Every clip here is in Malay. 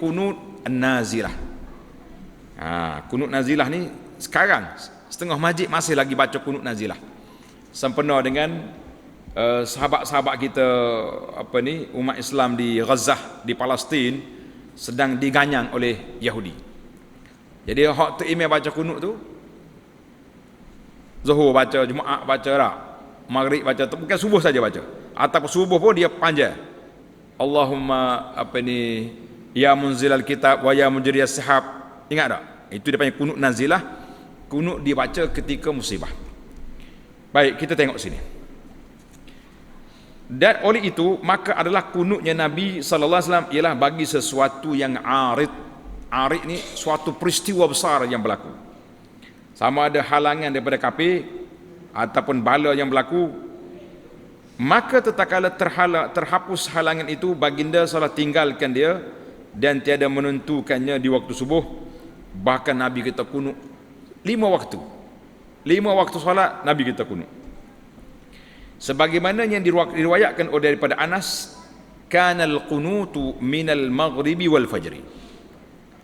kunut nazilah. Kunut nazilah ni sekarang setengah masjid masih lagi baca kunut nazilah. Sempena dengan sahabat-sahabat kita umat Islam di Gaza, di Palestin sedang diganyang oleh Yahudi. Jadi hak tu email baca kunut tu, Zuhur baca, Jumaat baca tak, Maghrib baca, bukan subuh saja baca, ataupun subuh pun dia panjang. Allahumma ya munzilal kitab wa ya mujriyas sahab. Ingat tak? Itu dia panggil kunut nazilah. Kunut dibaca ketika musibah. Baik, kita tengok sini. Dan oleh itu maka adalah kunutnya Nabi sallallahu alaihi wasallam ialah bagi sesuatu yang arid. Arid ni suatu peristiwa besar yang berlaku. Sama ada halangan daripada kafir ataupun bala yang berlaku, maka tatkala terhapus halangan itu, baginda salat tinggalkan dia dan tiada menentukannya di waktu subuh. Bahkan Nabi kita kunut 5 waktu. 5 waktu solat Nabi kita kunut. Sebagaimana yang diriwayatkan oleh daripada Anas, kanal qunutu minal maghribi wal fajri.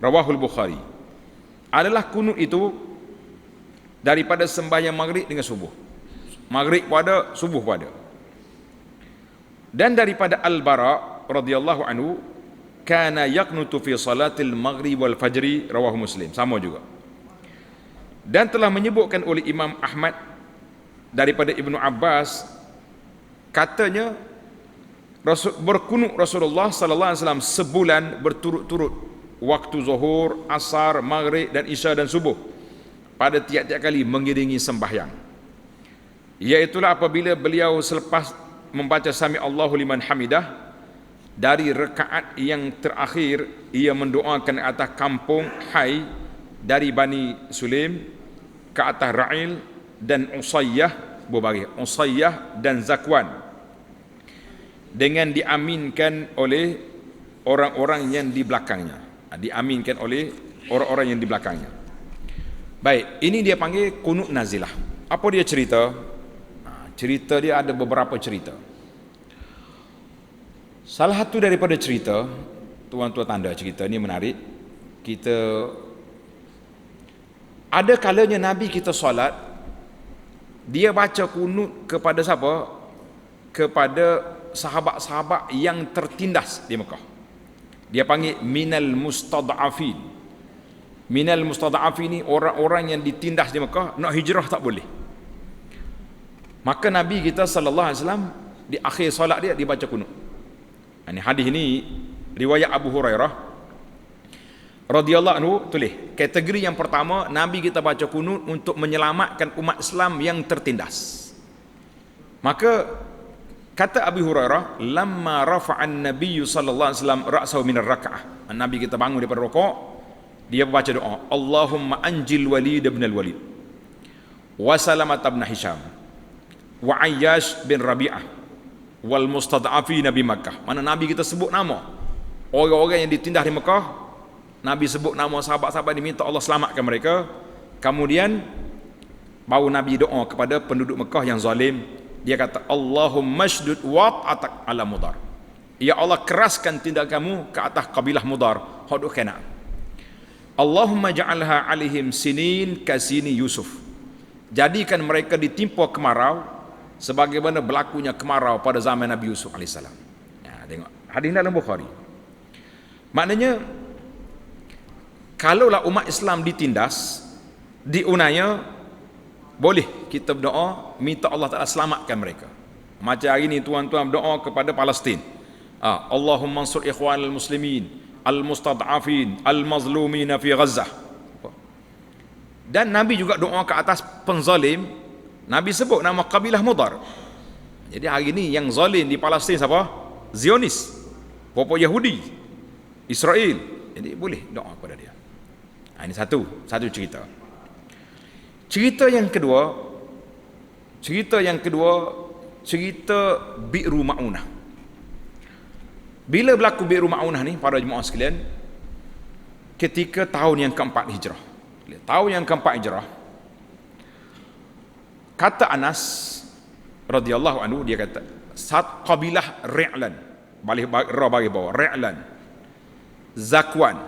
Rawahul Bukhari. Adalah kunut itu daripada sembahyang maghrib dengan subuh. Maghrib pun ada, subuh pun ada. Dan daripada Al-Bara radhiyallahu anhu, kana yaqnutu fi salatil maghrib wal fajri, rawahu Muslim, sama juga. Dan telah menyebutkan oleh Imam Ahmad daripada Ibnu Abbas, katanya berkunut Rasulullah sallallahu alaihi wasallam sebulan berturut-turut, waktu zuhur, asar, maghrib dan isya dan subuh, pada tiap-tiap kali mengiringi sembahyang. Iaitulah apabila beliau selepas membaca Sami Allahu liman hamidah, dari rakaat yang terakhir ia mendoakan atas kampung Hai dari Bani Sulaim ke atas Ra'il dan Usayyah, berbagi Usayyah dan Zakwan, dengan diaminkan oleh orang-orang yang di belakangnya. Diaminkan oleh orang-orang yang di belakangnya. Baik, ini dia panggil kunut nazilah. Apa dia cerita? Cerita dia ada beberapa cerita. Salah satu daripada cerita, tuan-tuan tanda cerita ni menarik. Kita ada kalanya Nabi kita solat, dia baca kunut kepada siapa? Kepada sahabat-sahabat yang tertindas di Mekah. Dia panggil minal mustad'afin. Minal mustad'afin ni orang-orang yang ditindas di Mekah, nak hijrah tak boleh. Maka Nabi kita sallallahu alaihi wasallam di akhir solat dia baca kunut. Ini hadis ini riwayat Abu Hurairah radhiyallahu anhu, tulis kategori yang pertama, Nabi kita baca kunut untuk menyelamatkan umat Islam yang tertindas. Maka kata Abu Hurairah, lamma rafa'an nabiyyu sallallahu alaihi wasallam ra'sahu min ar-rak'ah, Nabi kita bangun daripada rukuk, dia baca doa, Allahumma anjil Walid bin al-Walid wa Salamat bin Hisham wa Ayyash bin Rabi'ah wal mustad'afin bi Makkah. Mana Nabi kita sebut nama orang-orang yang ditindas di Mekah, Nabi sebut nama sahabat-sahabat, diminta Allah selamatkan mereka. Kemudian baru Nabi doa kepada penduduk Mekah yang zalim. Dia kata, Allahumma shdud wat'atak ala Mudar. Ya Allah, keraskan tindak kamu ke atas kabilah Mudar, haduk kena. Allahumma ja'alha alaihim sinin kasini Yusuf. Jadikan mereka ditimpa kemarau sebagaimana berlakunya kemarau pada zaman Nabi Yusuf AS. Tengok hadis dalam Bukhari. Maknanya kalaulah umat Islam ditindas, diunaya, boleh kita berdoa minta Allah Ta'ala selamatkan mereka. Macam hari ni tuan-tuan berdoa kepada Palestin, Allahumma ansur ikhwanal muslimin al-mustad'afin al-mazlumina fi Gaza. Dan Nabi juga doa ke atas penzalim. Nabi sebut nama kabilah Mudar. Jadi hari ni yang zalim di Palestin siapa? Zionis, pokok Yahudi, Israel. Jadi boleh doa kepada dia. Ini satu cerita. Cerita yang kedua, cerita Bi'ru Ma'unah. Bila berlaku Bi'ru Ma'unah ni, para jemaah sekalian, ketika tahun yang keempat hijrah. Tahun yang keempat hijrah, kata Anas radhiyallahu anhu, dia kata, sat kabilah Ri'lan, bagi bawah Ri'lan, Zakwan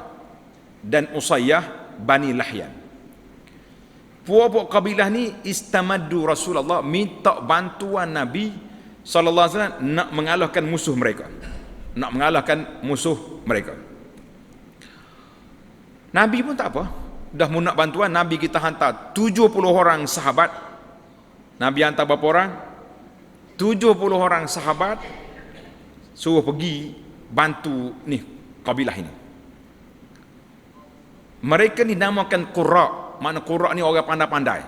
dan Usayyah Bani Lahyan. Puak-puak kabilah ni istamaddu Rasulullah, minta bantuan Nabi sallallahu alaihi wasallam nak mengalahkan musuh mereka. Nak mengalahkan musuh mereka. Nabi pun tak apa. Dah mau nak bantuan, Nabi kita hantar 70 orang sahabat. Nabi hantar berapa orang? 70 orang sahabat suruh pergi bantu ni kabilah ini. Mereka ni namakan Qurra. Makna Qurra ni orang pandai-pandai.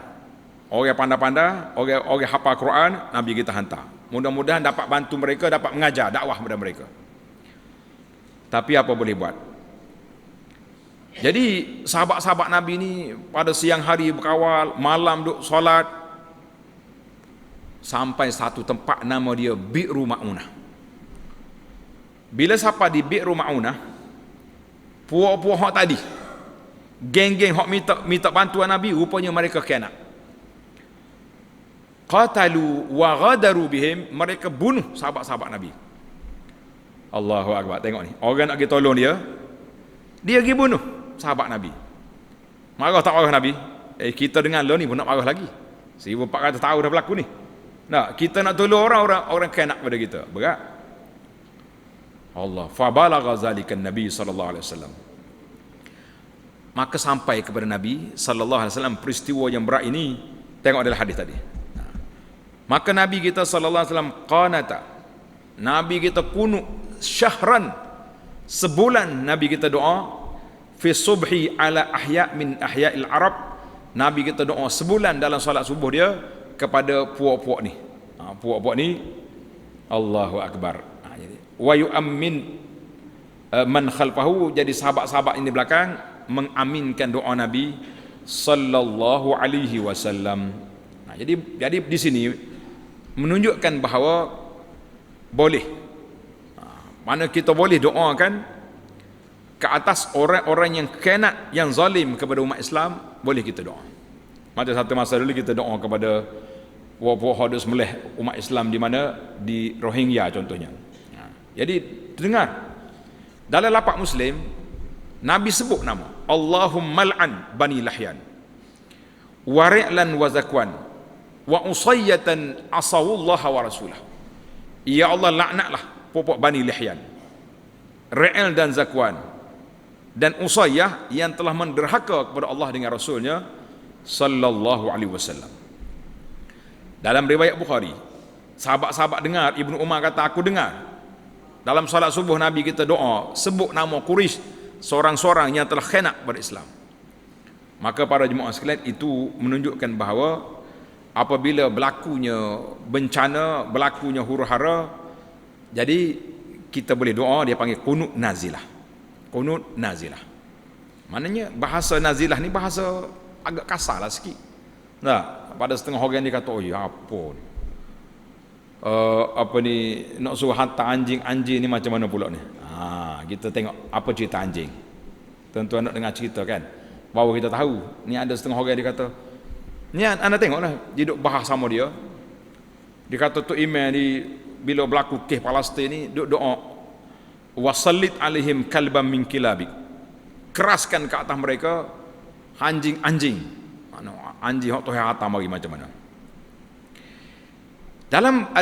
Orang pandai-pandai, orang hafal Quran, Nabi kita hantar. Mudah-mudahan dapat bantu mereka, dapat mengajar dakwah kepada mereka. Tapi apa boleh buat? Jadi sahabat-sahabat Nabi ni pada siang hari berkawal, malam duk solat, sampai satu tempat nama dia Bi'ru Ma'unah. Bila sampai di Bi'ru Ma'unah, puak-puak hak tadi, geng-geng hak minta bantuan Nabi, rupanya mereka khianat. Qatalu wa ghadaru bihim, mereka bunuh sahabat-sahabat Nabi. Allahu Akbar. Tengok ni, orang nak pergi tolong dia pergi bunuh sahabat Nabi. Marah tak marah Nabi? Kita dengan lo ni pun nak marah lagi. 1400 tahun dah berlaku ni. Nah, kita nak tolong orang khianat pada kita. Berat. Allah, fa balagha zalika Nabi sallallahu alaihi wasallam. Maka sampai kepada Nabi sallallahu alaihi wasallam peristiwa yang berat ini. Tengok adalah hadis tadi. Maka Nabi kita sallallahu alaihi wasallam qanata. Nabi kita kunut syahran, sebulan Nabi kita doa fi subhi ala ahya min ahya'il Arab. Nabi kita doa sebulan dalam salat subuh dia kepada puak-puak ni. Puak-puak ni Allahu Akbar. Jadi wa yu'ammin man khalfahu, jadi sahabat-sahabat ini belakang mengaminkan doa Nabi sallallahu alaihi wasallam. Jadi di sini menunjukkan bahawa boleh, mana kita boleh doakan ke atas orang-orang yang khianat, yang zalim kepada umat Islam, boleh kita doa. Macam satu masa dulu kita doa kepada puak-puak hadus meleh umat Islam di mana, di Rohingya contohnya. Jadi dengar, dalam lapak Muslim Nabi sebut nama Allahumma al'an Bani Lahyan wa ri'lan wa zakwan wa usayyatan asawullaha wa rasulah. Ya Allah, laknatlah puak-puak Bani Lahyan, Ri'l dan Zakwan, dan Usayyah yang telah menderhaka kepada Allah dengan Rasulnya sallallahu alaihi wasallam. Dalam riwayat Bukhari, sahabat-sahabat dengar, Ibnu Umar kata, aku dengar dalam salat subuh Nabi kita doa sebut nama Quraisy seorang-seorang yang telah khianat pada Islam. Maka para jemaah sekalian, itu menunjukkan bahawa apabila berlakunya bencana, berlakunya huru-hara, jadi kita boleh doa, dia panggil qunut nazilah. Qunut nazilah. Maknanya bahasa nazilah ni bahasa agak kasar lah sikit. Nah, pada setengah orang dia kata, oh ya apa ni? Apa ni, nak suruh hantar anjing ni macam mana pula ni? Kita tengok apa cerita anjing. Tuan-tuan nak dengar cerita kan? Baru kita tahu. Ni ada setengah orang dia kata, ni anda tengoklah, dia duk bahas sama dia. Dia kata tu Imam ni bila berlaku kes Palestin ni, duk doa wasallit alaihim kalbam min kilabik, keraskan ke atas mereka anjing-anjing. Anjing hak tu hatam mari macam mana. Dalam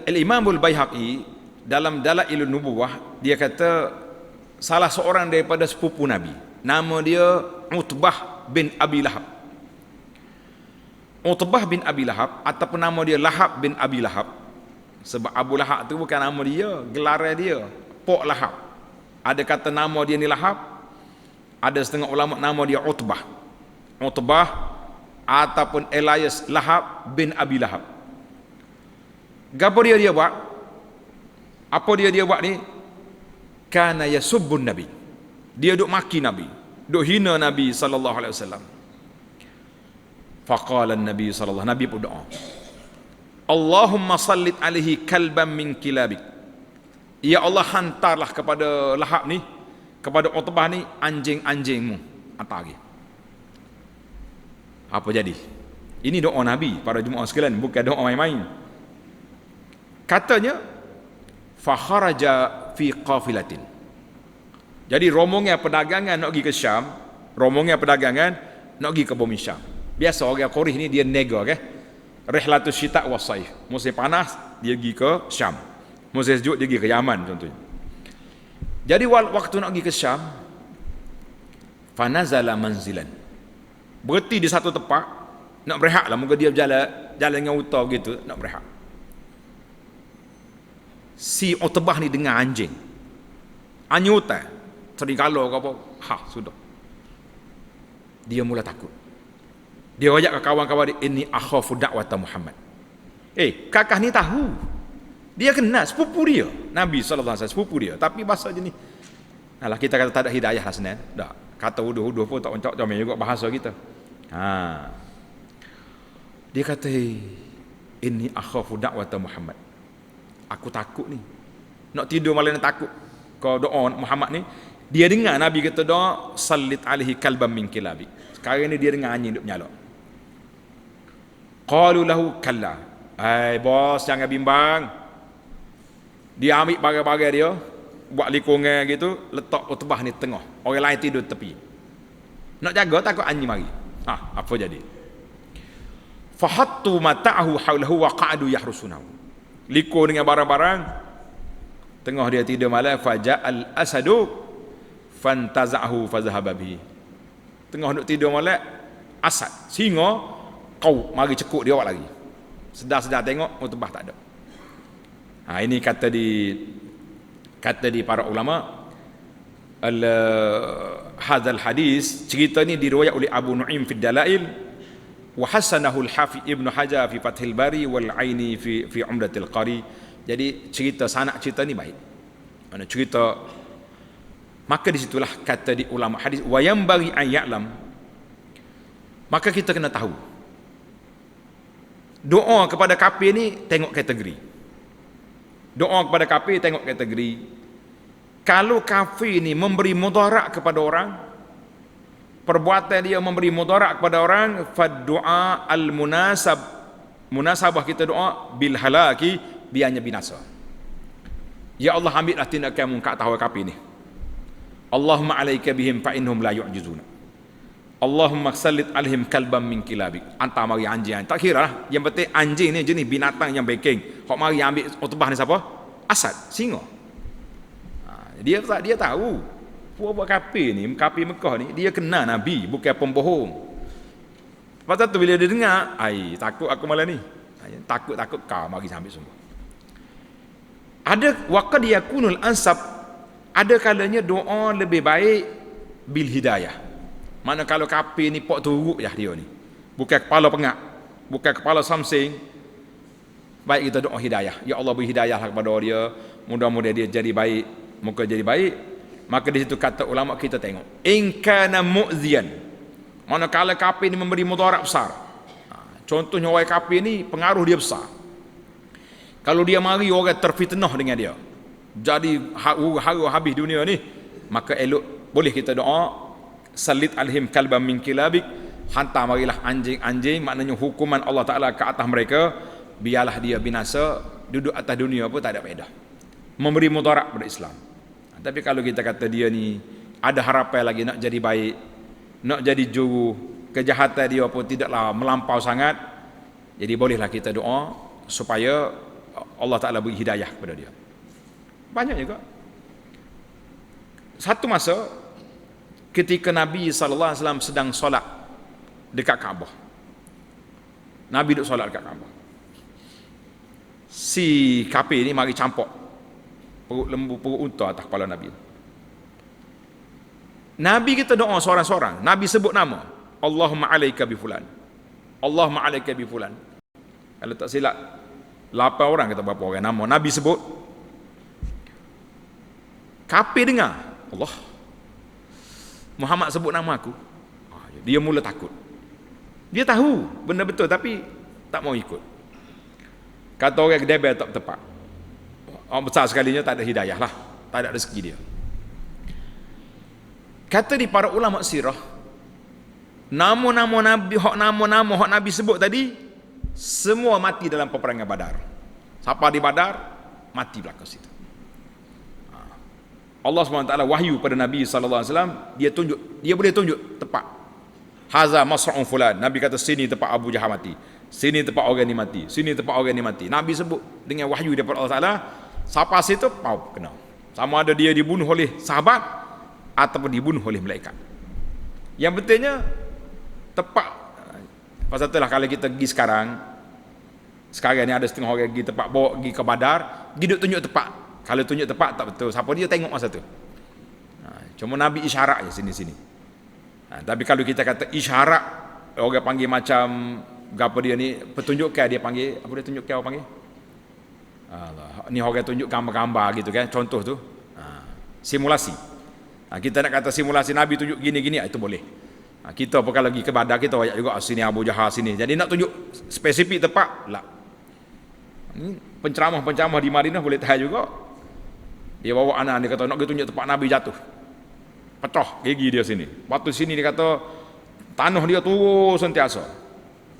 Al-Imam Al-Baihaqi dalam Dalailun Nubuwah, dia kata salah seorang daripada sepupu Nabi, nama dia Utbah bin Abi Lahab. Utbah bin Abi Lahab, ataupun nama dia Lahab bin Abi Lahab. Sebab Abu Lahab tu bukan nama dia, gelar dia Pok Lahab. Ada kata nama dia ni Lahab, ada setengah ulama nama dia Utbah. Utbah ataupun Elias Lahab bin Abi Lahab. Gapo dia buat? Apa dia buat ni? Kana yasubbun Nabi. Dia duk maki Nabi, duk hina Nabi sallallahu alaihi wasallam. Faqala Nabi sallallahu, Nabi pun doa, Allahumma sallit alaihi kalban min kilabik. Ya Allah, hantarlah kepada Lahab ni, kepada Utbah ni, anjing-anjingmu. Hantar lagi. Apa jadi? Ini doa Nabi, para jemaah sekalian, bukan doa main-main. Katanya, fa kharaja fi qafilatin. Jadi rombongan perdagangan nak pergi ke Syam, rombongan perdagangan nak pergi ke bumi Syam. Biasa orang Quraisy ni dia nega ke. Rihlatus syita' was saif. Musim panas dia pergi ke Syam. Musim sejuk dia pergi ke Yaman contohnya. Jadi waktu nak pergi ke Syam, fanazala manzilan. Berhenti di satu tempat, nak berehat lah. Moga dia jalan dengan utara begitu, nak berehat. Si Utbah ni dengar anjing. Anyutan. Serigala ke apa. Sudah. Dia mula takut. Dia ajak ke kawan-kawan dia, ini akhafu da'wata Muhammad. Kakak ni tahu. Dia kenal sepupu dia. Nabi SAW sepupu dia. Tapi bahasa je ni. Alah, kita kata tak ada hidayah lah senang. Tak. Kata uduh-uduh pun tak comel juga bahasa kita. Dia kata, ini akhafu da'wata Muhammad. Aku takut ni. Nak tidur malam ni takut. Kau doa Muhammad ni. Dia dengar Nabi kata doa, sallit alaihi kalbam min kilabi. Sekarang ni dia dengar anjing duk menyalak. Qalu lahu kalla. Bos jangan bimbang. Dia ambil bagai-bagai dia, buat likungan gitu, letak Utbah ni tengah. Orang lain tidur tepi. Nak jaga takut anjing mari. Apa jadi? Fahattu mata'ahu haulahu wa qa'adu yahrusunahu. Likur dengan barang-barang. Tengah dia tidur malam, faja'al asadu fantaza'ahu fazahaba bihi. Tengah duk tidur malam, asad, singa, kau mari cekuk dia awak lagi. Sedar-sedar tengok, Utbah tak ada. Ini kata di para ulama, hadzal hadis, cerita ni diriwayat oleh Abu Nu'aim fi Dalail wa hasanahu al-Hafiz Ibnu Hajar fi Fathil Bari wal Aini fi Umdatil Qari. Jadi sanad cerita ni baik. Mana cerita, maka disitulah kata di ulama hadis, wa yanbaghi an ya'lam, maka kita kena tahu doa kepada kafir ni tengok kategori. Doa kepada kafir tengok kategori. Kalau kafir ni memberi mudarat kepada orang, perbuatan dia memberi mudarat kepada orang, fad du'a al munasabah kita doa bil halaki, biarnya binasa. Ya Allah, ambillah tindakan kat tahu kafir ni. Allahumma alaika bihim fa innahum la yu'jizuna. Allahumma sallit alaihim kalbam min kilabik. Hantar mari anjing. Tak kira lah. Yang penting anjing ni jenis binatang yang backing. Hak mari ambil Utbah ni siapa? Asad, singa. Dia tahu. Buat kafir ni, kafir Mekah ni, dia kenal Nabi, bukan pembohong. Lepas tu bila dia dengar, takut aku malam ni. Takut kau mari ambil semua. Ada waqad yakunul ansab, ada kalanya doa lebih baik bil hidayah. Mana kalau kafir ni pok turuk dia ni. Bukan kepala pengak, bukan kepala samsing. Baik kita doa hidayah. Ya Allah beri hidayah kepada dia. Mudah-mudahan dia jadi baik, muka jadi baik. Maka di situ kata ulama kita tengok. In kana mu'ziyan. Mana kalau kafir ni memberi mudarat besar. Contohnya orang kafir ni pengaruh dia besar. Kalau dia mari orang terfitnah dengan dia. Jadi haru habis dunia ni, maka elok boleh kita doa salit alhim kalbam min kilabik, hantar marilah anjing-anjing, maknanya hukuman Allah Ta'ala ke atas mereka, biarlah dia binasa, duduk atas dunia pun tak ada faedah, memberi mudarat pada Islam. Tapi kalau kita kata dia ni ada harapan lagi nak jadi baik, nak jadi juru, kejahatan dia pun tidaklah melampau sangat, jadi bolehlah kita doa supaya Allah Ta'ala beri hidayah kepada dia. Banyak juga. Satu masa ketika Nabi SAW sedang solat dekat Kaabah. Nabi duduk solat dekat Kaabah. Si kafir ni mari campur perut lembu, perut unta atas kepala Nabi. Nabi kita doa seorang-seorang. Nabi sebut nama. Allahumma alaika bi fulan. Allahumma alaika bi fulan. Kalau tak silap 8 orang kata berapa orang nama. Nabi sebut. Kafir dengar. Allah. Muhammad sebut nama aku. Dia mula takut. Dia tahu benda betul tapi tak mau ikut. Kata orang kedebel tak tepat. Orang besar sekalinya tak ada hidayah lah. Tak ada rezeki dia. Kata di para ulama sirah, nama-nama Nabi, nama-nama Nabi sebut tadi, semua mati dalam peperangan Badar. Siapa di Badar, mati belakang situ. Allah SWT wahyu pada Nabi SAW, dia boleh tunjuk tepat. Haza masra'un fulan. Nabi kata sini tempat Abu Jahal mati, sini tempat orang ni mati, sini tempat orang ni mati. Nabi sebut dengan wahyu daripada Allah Taala. Siapa situ mau kena. Sama ada dia dibunuh oleh sahabat ataupun dibunuh oleh malaikat. Yang pentingnya tepat. Pasal itulah kalau kita pergi sekarang ni ada setengah orang pergi tempat, bawa pergi ke Badar, pergi duk tunjuk tepat. Kalau tunjuk tepat tak betul, siapa dia tengok masa tu. Cuma Nabi isyarat je sini-sini. Tapi kalau kita kata isyarat, orang panggil macam apa dia ni, petunjukkan dia panggil, apa dia tunjukkan orang panggil? Ni orang tunjuk gambar-gambar gitu kan, contoh tu. Simulasi. Kita nak kata simulasi Nabi tunjuk gini-gini, itu boleh. Kita apakah lagi ke Badar, kita ayat juga sini Abu Jahal sini. Jadi nak tunjuk spesifik tepat, lah. Penceramah-penceramah di Madinah boleh tahu juga. Dia bawa anak, dia kata nak pergi tunjuk tempat Nabi jatuh, pecah gigi dia sini. Waktu sini dia kata tanah dia turun sentiasa,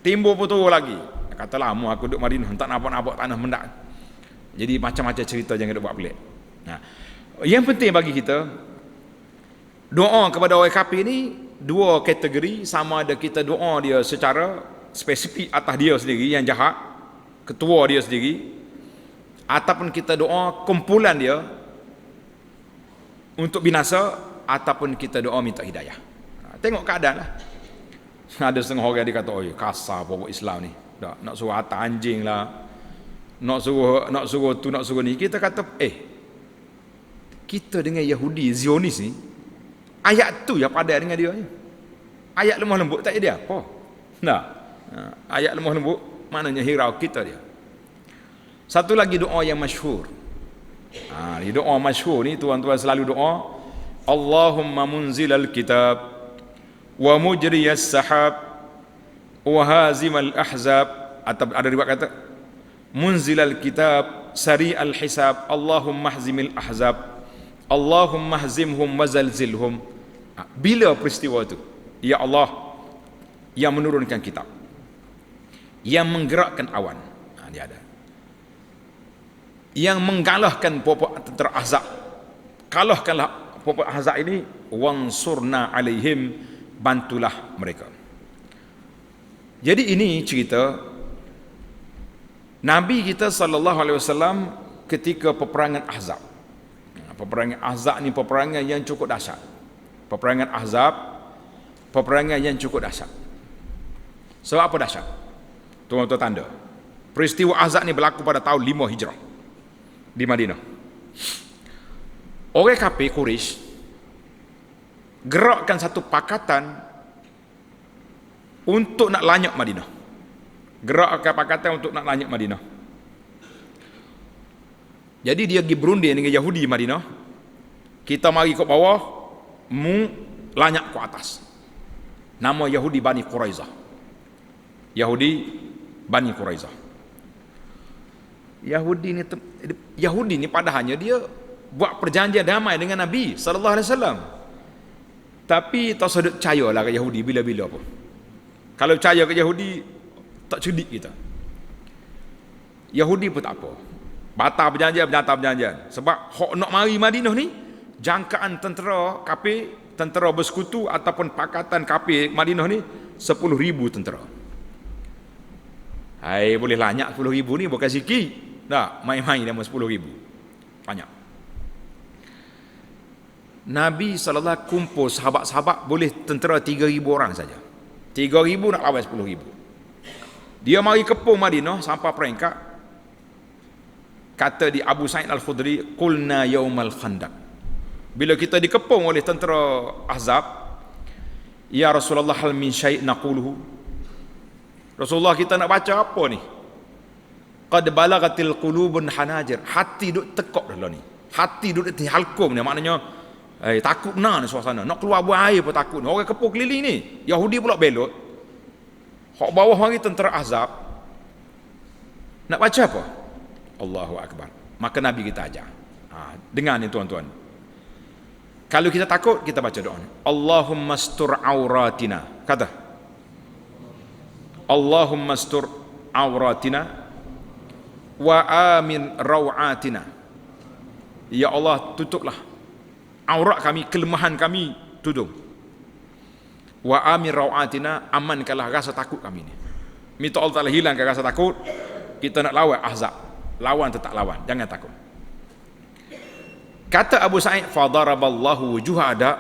timbul pun turun lagi. Dia kata lama aku duduk Madinah tak nampak tanah mendak. Jadi macam-macam cerita, jangan duk buat pelik. Yang penting bagi kita, doa kepada orang kafir ni dua kategori. Sama ada kita doa dia secara spesifik atas dia sendiri yang jahat, ketua dia sendiri, ataupun kita doa kumpulan dia untuk binasa, ataupun kita doa minta hidayah. Tengok keadaan lah. Ada setengah orang dia kata, oh kasar pokok Islam ni, nak suruh atas anjing lah, nak suruh tu, nak suruh ni. Kita kata kita dengan Yahudi Zionis ni, ayat tu yang padan dengan dia ni. Ayat lemah lembut tak ada apa. Ayat lemah lembut maknanya hirau kita dia. Satu lagi doa yang masyhur. Doa masyhur ni tuan-tuan selalu doa, Allahumma munzilal kitab wa mujriyas sahab wa hazimal ahzab. Atau ada riwayat kata munzilal kitab sari'al hisab Allahumma hzimil ahzab Allahumma hzimhum wa zalzilhum. Bila peristiwa itu? Ya Allah yang menurunkan kitab, yang menggerakkan awan, dia ada, yang menggalahkan popok tentera Ahzab, kalahkanlah popok Ahzab ini, wansurna alaihim, bantulah mereka. Jadi ini cerita Nabi kita sallallahu alaihi wasallam ketika peperangan Ahzab. Peperangan Ahzab ni peperangan yang cukup dahsyat. Peperangan Ahzab peperangan yang cukup dahsyat. Sebab apa dahsyat? Tuan-tuan tanda. Peristiwa Ahzab ni berlaku pada tahun 5 Hijrah di Madinah. Orang kafir Quraisy gerakkan satu pakatan untuk nak lanyak Madinah. Gerakkan pakatan untuk nak lanyak Madinah. Jadi dia pergi berunding dengan Yahudi Madinah. Kita mari ke bawah, mu lanyak ke atas. Nama Yahudi Bani Quraizah. Yahudi Bani Quraizah. Yahudi ni padahalnya dia buat perjanjian damai dengan Nabi sallallahu alaihi wasallam. Tapi tak sedut percayalah ke Yahudi bila-bila pun. Kalau percaya ke Yahudi tak cerdik kita. Yahudi pun tak apa. Batal perjanjian. Sebab hok nak mari Madinah ni jangkaan tentera kafir, tentera bersekutu ataupun pakatan kafir Madinah ni 10,000 tentera. Hai, boleh lanyak 10,000 ni bukan sikit. Tak, main-main nama 10,000. Banyak. Nabi SAW kumpul sahabat-sahabat boleh tentera 3,000 orang saja. 3,000 nak lawan 10,000. Dia mari kepung Madinah sampai peringkat, kata di Abu Sa'id Al-Khudri, qulna yaumal khandaq. Bila kita dikepung oleh tentera Ahzab, ya Rasulullah hal min syai' naquluhu. Rasulullah, kita nak baca apa ni? Qad balagatil qulubun hanajir. Hati duk tekok dah ni. Hati duk di halkum ni, maknanya takut benar ni suasana. Nak keluar buang air pun takut. Orang kepung keliling ni. Yahudi pula belot. Hak bawah mari tentera Ahzab. Nak baca apa? Allahu Akbar. Maka Nabi kita ajar. Dengar ni tuan-tuan. Kalau kita takut, kita baca doa ni. Allahumma astur auratina. Kata. Allahumma astur auratina wa amin rawatina. Ya Allah, tutuplah aurat kami, kelemahan kami tudung. Wa amir rawatina, amankanlah rasa takut kami ni. Minta Allah Ta'ala hilangkan rasa takut. Kita nak lawan Ahzab, lawan tetap lawan, jangan takut. Kata Abu Sa'id, fadaraballahu wujuha ada,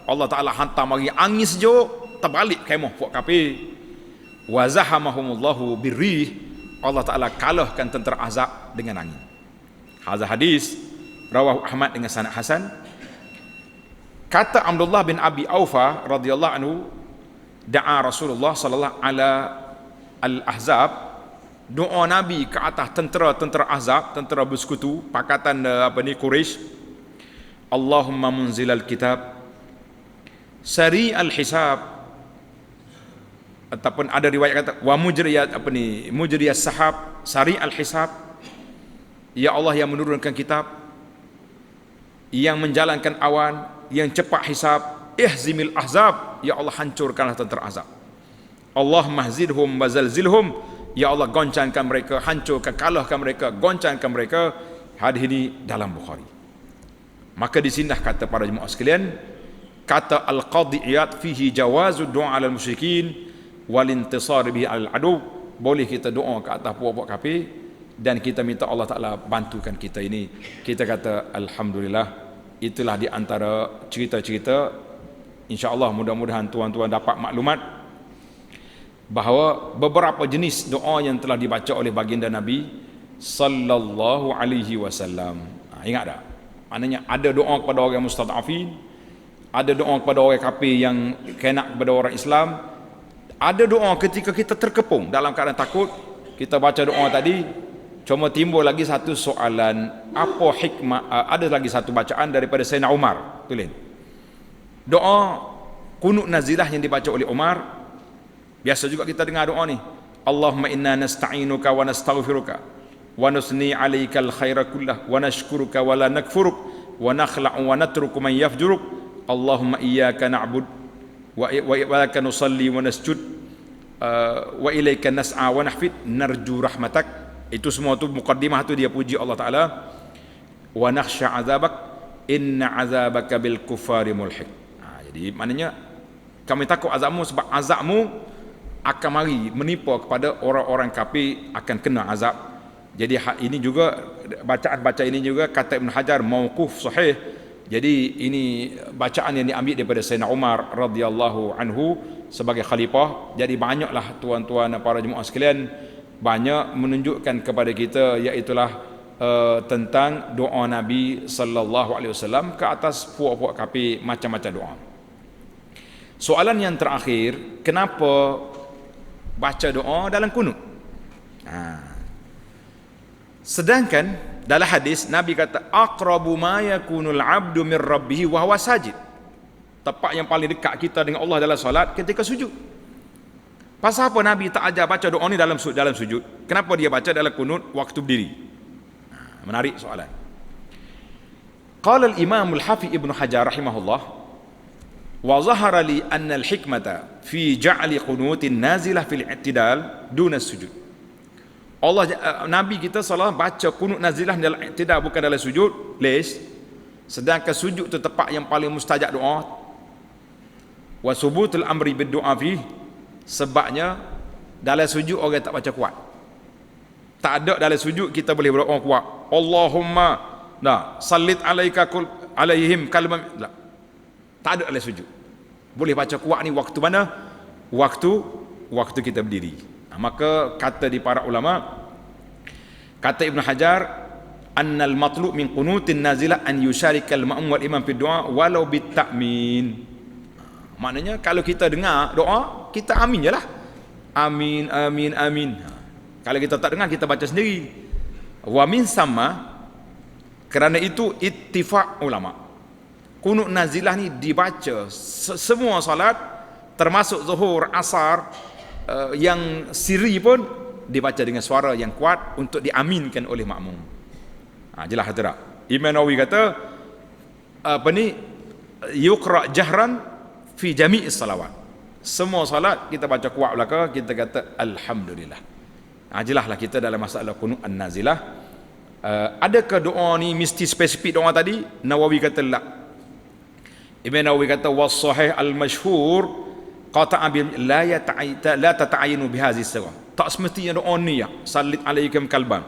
Allah Ta'ala hantar mari angin sejuk, terbalik kemah puak kafir. Wa zahamahumullahu birrih, Allah Ta'ala kalahkan tentera Ahzab dengan angin. Hadis hadis rawahu Ahmad dengan sanad hasan. Kata Abdullah bin Abi Aufa radhiyallahu anhu, da'a Rasulullah sallallahu ala al-Ahzab, doa Nabi ke atas tentera-tentera Ahzab, tentera bersekutu pakatan Quraisy. Allahumma munzilal kitab, sari al-hisab, ataupun ada riwayat kata wa mujriyat mujriyas sahab, sari al-hisab. Ya Allah yang menurunkan kitab, yang menjalankan awan, yang cepat hisab, ihzimil ahzab, ya Allah hancurkanlah tentera Ahzab. Allah mahzidhum wa zalzilhum, ya Allah goncangkan mereka, hancurkan, kalahkan mereka, goncangkan mereka. Hadis ini dalam Bukhari. Maka di sini kata para jemaah sekalian, kata Al-Qadhi Iyad fihi jawazu doa alal musyrikin wal intisar bihi al adu, boleh kita doa ke atas puak-puak kafir dan kita minta Allah Ta'ala bantukan kita ini. Kita kata alhamdulillah. Itulah di antara cerita-cerita, insya-Allah mudah-mudahan tuan-tuan dapat maklumat bahawa beberapa jenis doa yang telah dibaca oleh baginda Nabi sallallahu alaihi wasallam. Ingat tak? Maknanya ada doa kepada orang mustadafin, ada doa kepada orang kafir yang kena kepada orang Islam, ada doa ketika kita terkepung dalam keadaan takut. Kita baca doa tadi, cuma timbul lagi satu soalan, apa hikmah? Ada lagi satu bacaan daripada Sayyidina Umar, tulen. Doa kunut nazilah yang dibaca oleh Umar. Biasa juga kita dengar doa ni. Allahumma inna nasta'inuka wa nastaghfiruka wa nusni 'alaikal khaira kullah wa nashkuruka wa la nakfuruk wa nakhla'u wa natruku man yafjuruk. Allahumma iyyaka na'bud wa ilaika nusalli wa nasjud wa ilaika nas'a wa nahfid narju rahmatak. Itu semua tu muqaddimah tu dia puji Allah Ta'ala. Wa nakhsha 'adzabak inna 'adzabaka bil kuffari mulhiq. Jadi maknanya kami takut azabmu sebab azabmu akan mari menimpa kepada orang-orang kafir, akan kena azab. Jadi ini juga bacaan-baca ini juga kata Ibn Hajar mauquf sahih. Jadi ini bacaan yang diambil daripada Sayyidina Umar radhiyallahu anhu sebagai khalifah. Jadi banyaklah tuan-tuan dan para jemaah sekalian, banyak menunjukkan kepada kita iaitulah tentang doa Nabi sallallahu alaihi wasallam ke atas puak-puak kafir, macam-macam doa. Soalan yang terakhir, kenapa baca doa dalam kunut? Sedangkan dalam hadis Nabi kata aqrabu ma yakunul abdu min rabbih wa huwa sajid. Tempat yang paling dekat kita dengan Allah dalam solat ketika sujud. Pasal apa Nabi tak ajar baca doa ni dalam sujud? Kenapa dia baca dalam kunut waktu berdiri? Menarik soalan. Qala al-Imam al-Hafiz Ibn Hajar rahimahullah, wa zahara li anna al-hikmata fi ja'li qunutin nazilah fil i'tidal duna sujud. Nabi kita sallallahu baca kunut nazilah dalam i'tidal, bukan dalam sujud, les. Sedangkan sujud itu tempat yang paling mustajab doa. Wa subutul amri bid du'a fi, sebabnya dalam sujud orang tak baca kuat. Tak ada dalam sujud kita boleh berdoa kuat. Allahumma sallit alaihim kalmam. Tak ada dalam sujud. Boleh baca kuat ni waktu mana? Waktu kita berdiri. Maka kata di para ulama, kata Ibn Hajar, annal matlub min qunutin nazilah an yusharikal ma'mum wal imam fi du'a walau bit ta'min. Maknanya kalau kita dengar doa, kita amin je lah. Amin, amin, amin. Kalau kita tak dengar, kita baca sendiri. Wa min sama, kerana itu ittifaq ulama. Kunut nazilah ni dibaca semua salat, termasuk zuhur, asar, yang siri pun dibaca dengan suara yang kuat untuk diaminkan oleh makmum. Jelas atau tak? Imam Nawawi kata yuqra jahran fi jami'is salawat. Semua salat kita baca kuat belaka, kita kata alhamdulillah. Jelaslah kita dalam masalah kunut an-nazilah. Adakah doa ni mesti spesifik doa tadi? Nawawi kata la. Ibn Nawawi kata was-sahih al-masyhur qata'a la tata'ayinu bihazi sirah. Tak semestinya doa ni ya, sallit alaikum kalban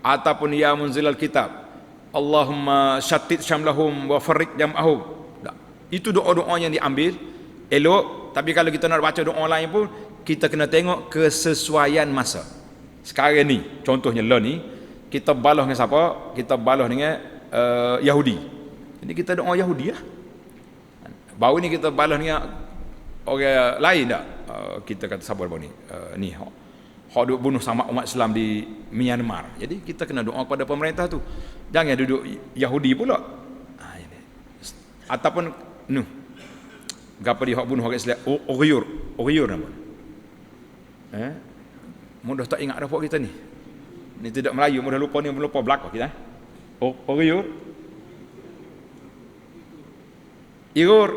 ataupun ya munzilal kitab Allahumma syattid syamlahum wa farriq jam'ahum. Tak. Itu doa-doa yang diambil elok, tapi kalau kita nak baca doa lain pun kita kena tengok kesesuaian masa. Sekarang ni contohnya ni kita balas dengan siapa? Kita balas dengan Yahudi. Jadi kita doa Yahudi lah. Baru ni kita balas dengan orang lain tak? Kita kata siapa baru ni? Ni hak duk bunuh sama umat Islam di Myanmar. Jadi kita kena doa kepada pemerintah tu. Jangan duduk Yahudi pula. Ataupun gapo dia hak bunuh orang Islam? Oryur nama. Mudah tak ingat dah pok kita ni. Ni tidak Melayu, mudah lupa ni, lupa belakang kita. Oryur. Irur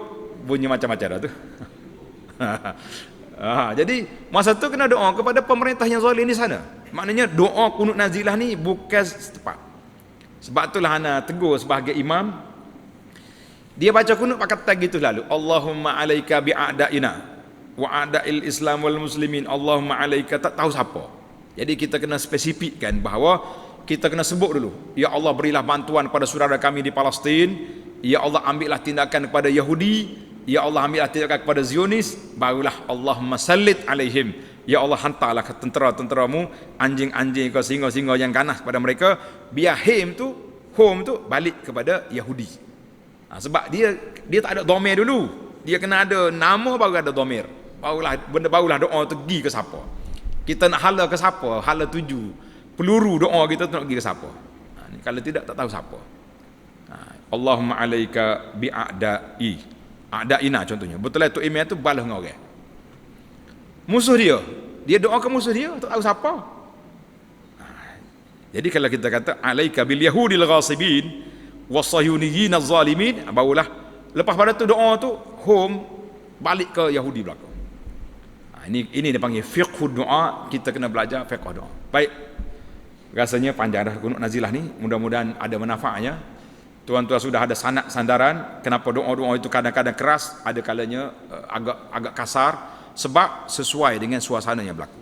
bunyi macam-macam dah tu. Jadi masa tu kena doa kepada pemerintah yang zalim di sana. Maknanya doa kunut nazilah ni bukan tepat. Sebab itulah ana tegur sebagai imam, dia baca kunut pakai tag gitu lalu. Allahumma alaika bi'a'daina wa a'da'il Islam wal muslimin. Allahumma alaika, tak tahu siapa. Jadi kita kena spesifikkan bahawa kita kena sebut dulu. Ya Allah, berilah bantuan kepada saudara kami di Palestin. Ya Allah, ambillah tindakan kepada Yahudi. Ya Allah, ambillah tindakan kepada Zionis. Barulah Allahumma sallit alaihim. Ya Allah, hantarlah ke tentera-tenteramu, anjing-anjing ke singa-singa yang ganas kepada mereka, biar home tu balik kepada Yahudi. Sebab dia tak ada dhamir dulu. Dia kena ada nama baru ada dhamir. Barulah doa tu pergi ke siapa. Kita nak hala ke siapa? Hala tuju. Peluru doa kita tu nak pergi ke siapa? Kalau tidak, tak tahu siapa. Allahumma alaika bi'a'da'i. A'da'ina contohnya. Betul lah tu email tu balas dengan orang. Musuh dia doa ke musuh dia, tak tahu siapa. Jadi kalau kita kata alaika bil yahudil ghasibin wasahyuniyyin az-zalimin, barulah lepas pada tu doa tu home balik ke Yahudi belakang. Ini dia panggil fiqh doa. Kita kena belajar fiqh doa. Baik, rasanya panjang dah kunut nazilah ni, mudah-mudahan ada manfaatnya. Tuan-tuan sudah ada sandaran kenapa doa-doa itu kadang-kadang keras, ada kalanya agak kasar, sebab sesuai dengan suasana yang berlaku.